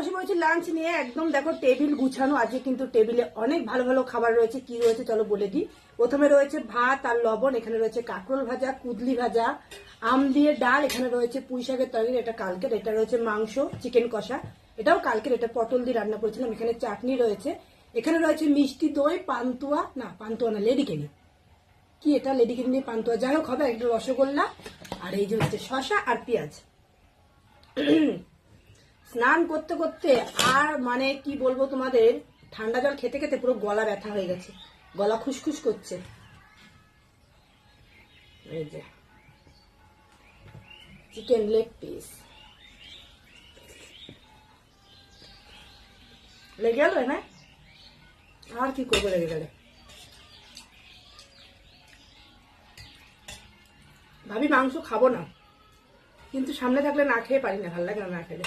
বসে পড়েছি লাঞ্চ নিয়ে, একদম দেখো টেবিল গুছানো। আজকে কিন্তু টেবিলে অনেক ভালো ভালো খাবার রয়েছে। কি রয়েছে চলো বলে দিই। প্রথমে রয়েছে ভাত আর লবণ, এখানে রয়েছে কাঁকরোল ভাজা, কুদলি ভাজা, আম দিয়ে ডাল, এখানে রয়েছে পুঁই শাকের তরকারি, এটা কালকের, এটা রয়েছে মাংস চিকেন কষা, এটাও কালকের, এটা পটল দিয়ে রান্না করেছিলাম, এখানে চাটনি রয়েছে, এখানে রয়েছে মিষ্টি দই, পান্তুয়া না লেডিকেনি, কি এটা লেডিকেনি দিয়ে পান্তুয়া, যাই হোক হবে, একটা রসগোল্লা, আর এই যে হচ্ছে শশা আর পেঁয়াজ। স্নান করতে করতে আর মানে কি বলবো তোমাদের, ঠান্ডা জল খেতে খেতে পুরো গলা ব্যথা হয়ে গেছে, গলা খুসখুস করছে। এই যে চিকেন লেগ পিস লেগে গেল না, আর কি করবো লেগে গেলে। ভাবি মাংস খাবো না, কিন্তু সামনে থাকলে না খেয়ে পারি না, ভালো লাগে না না খেলে।